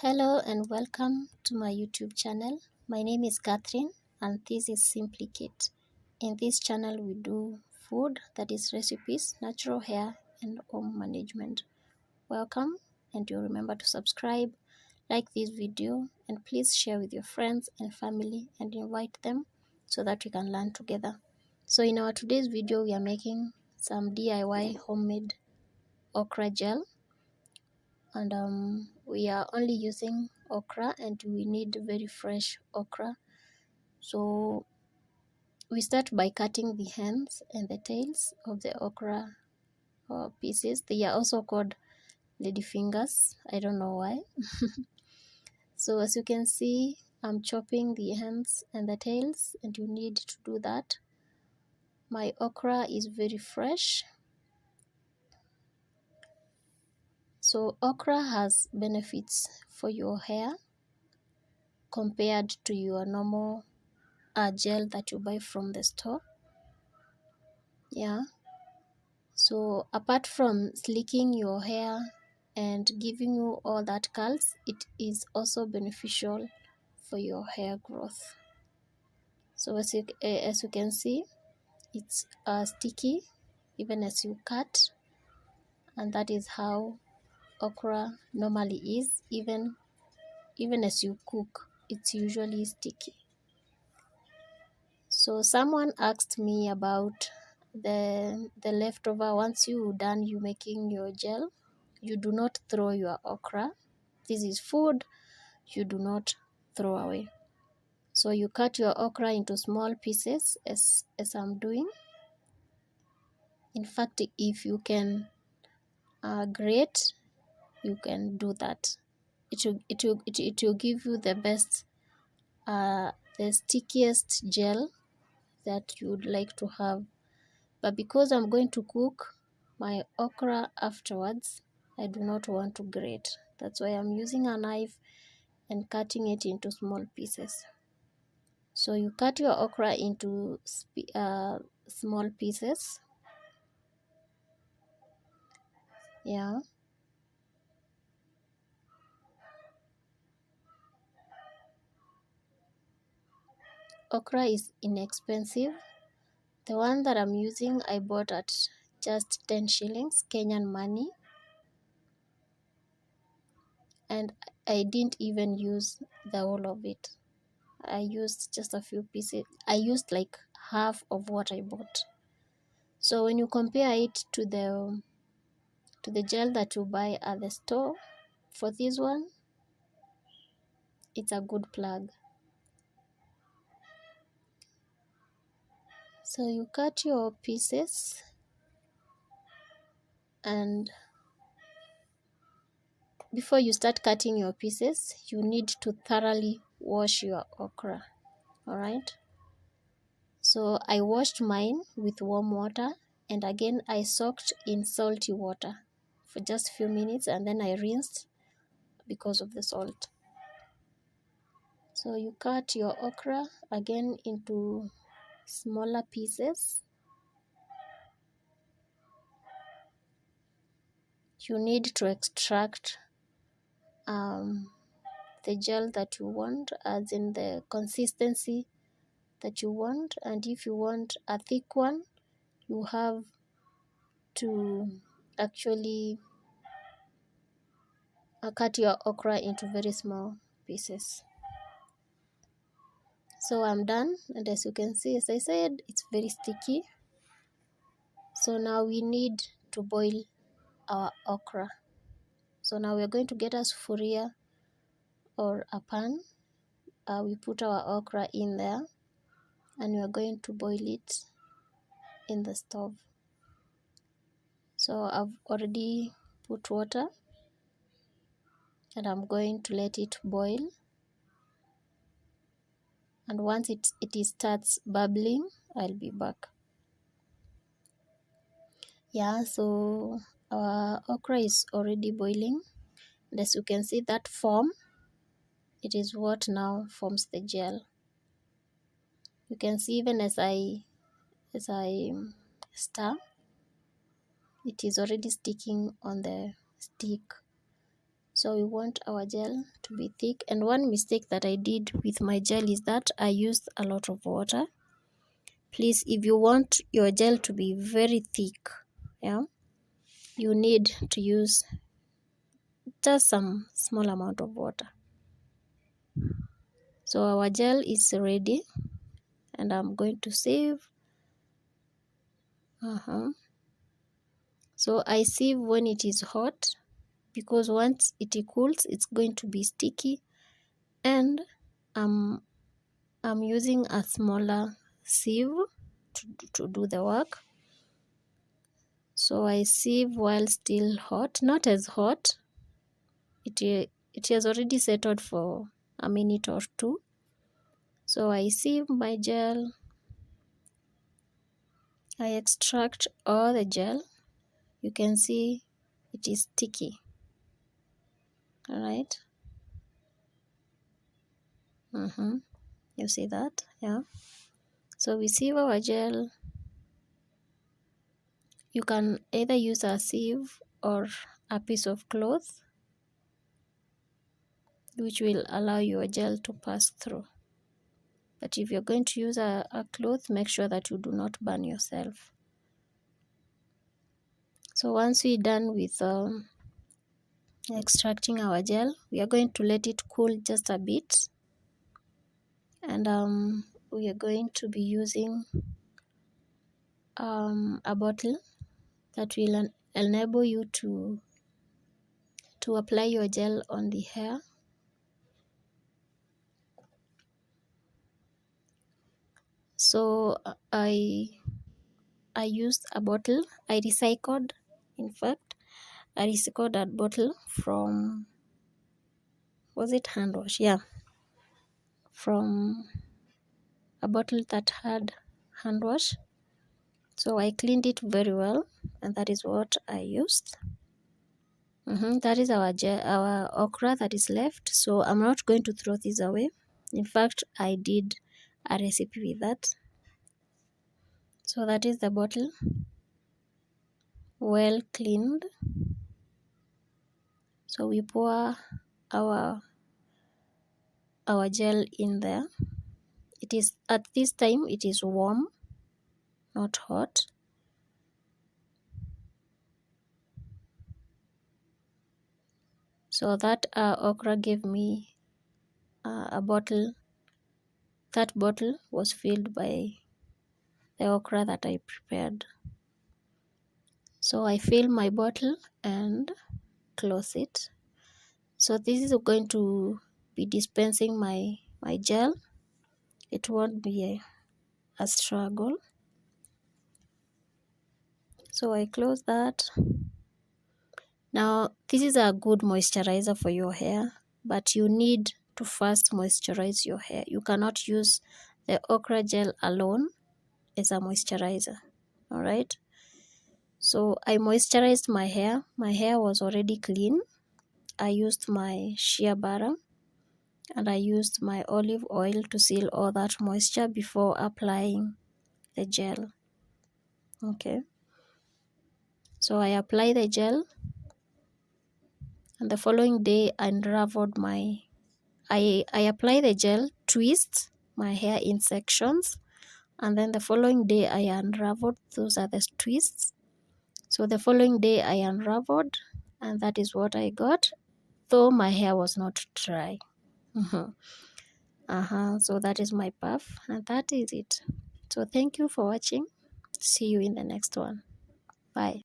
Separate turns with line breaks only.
Hello and welcome to my YouTube channel. My name is Catherine and this is Simply Kit. In this channel we do food, that is recipes, natural hair and home management. Welcome, and you remember to subscribe, like this video, and please share with your friends and family and invite them so that we can learn together. So in our today's video we are making some DIY homemade okra gel, and we are only using okra and we need very fresh okra. So we start by cutting the ends and the tails of the okra pieces. They are also called lady fingers, I don't know why. So as you can see, I'm chopping the ends and the tails, and you need to do that. My okra is very fresh. So okra has benefits for your hair compared to your normal gel that you buy from the store. So apart from slicking your hair and giving you all that curls, it is also beneficial for your hair growth. So as you can see, it's sticky even as you cut, and that is how okra normally is. Even as you cook, it's usually sticky. So someone asked me about the leftover. Once you done you making your gel, you do not throw your okra. This is food you do not throw away. So you cut your okra into small pieces as I'm doing. In fact, if you can grate, you can do that. It will give you the best, the stickiest gel that you would like to have. But because I'm going to cook my okra afterwards, I do not want to grate. That's why I'm using a knife and cutting it into small pieces. So you cut your okra into small pieces. Okra is inexpensive. The one that I'm using, I bought at just 10 shillings Kenyan money, and I didn't even use the whole of it. I used just a few pieces. I used like half of what I bought. So when you compare it to the gel that you buy at the store, for this one, it's a good plug. So you cut your pieces, and before you start cutting your pieces, you need to thoroughly wash your okra. Alright? So I washed mine with warm water, and again I soaked in salty water for just a few minutes, and then I rinsed because of the salt. So you cut your okra again into smaller pieces. You need to extract the gel that you want, as in the consistency that you want. And if you want a thick one, you have to actually cut your okra into very small pieces. So I'm done, and as you can see, as I said, it's very sticky. So now we need to boil our okra. So now we're going to get a sufuria or a pan. We put our okra in there, and we're going to boil it in the stove. So I've already put water, and I'm going to let it boil. And once it starts bubbling, I'll be back. So our okra is already boiling, and as you can see, that foam, it is what now forms the gel. You can see even as I stir, it is already sticking on the stick. So we want our gel to be thick. And one mistake that I did with my gel is that I used a lot of water. Please, if you want your gel to be very thick, yeah, you need to use just some small amount of water. So our gel is ready, and I'm going to sieve. So I sieve when it is hot, because once it cools, it's going to be sticky, and I'm using a smaller sieve to do the work. So I sieve while still hot, not as hot. It has already settled for a minute or two. So I sieve my gel. I extract all the gel. You can see it is sticky. All right. You see that? Yeah. So we sieve our gel. You can either use a sieve or a piece of cloth, which will allow your gel to pass through. But if you're going to use a cloth, make sure that you do not burn yourself. So once we're done with extracting our gel, we are going to let it cool just a bit. And we are going to be using a bottle that will enable you to apply your gel on the hair. So I used a bottle. I recycled that bottle from, was it hand wash? Yeah, from a bottle that had hand wash. So I cleaned it very well, and that is what I used. That is our okra that is left. So I'm not going to throw this away. In fact, I did a recipe with that. So that is the bottle, well cleaned. So we pour our gel in there. It is, at this time, it is warm, not hot. So that okra gave me a bottle. That bottle was filled by the okra that I prepared. So I fill my bottle and close it. So this is going to be dispensing my gel. It won't be a struggle. So I close that. Now this is a good moisturizer for your hair, but you need to first moisturize your hair. You cannot use the okra gel alone as a moisturizer. All right. So I moisturized my hair. My hair was already clean. I used my shea butter and I used my olive oil to seal all that moisture before applying the gel. Okay. So I apply the gel, and the following day I unraveled I apply the gel, twist my hair in sections, and then the following day I unraveled. Those are the twists. So the following day I unraveled, and that is what I got, though my hair was not dry. So that is my puff, and that is it. So thank you for watching. See you in the next one. Bye.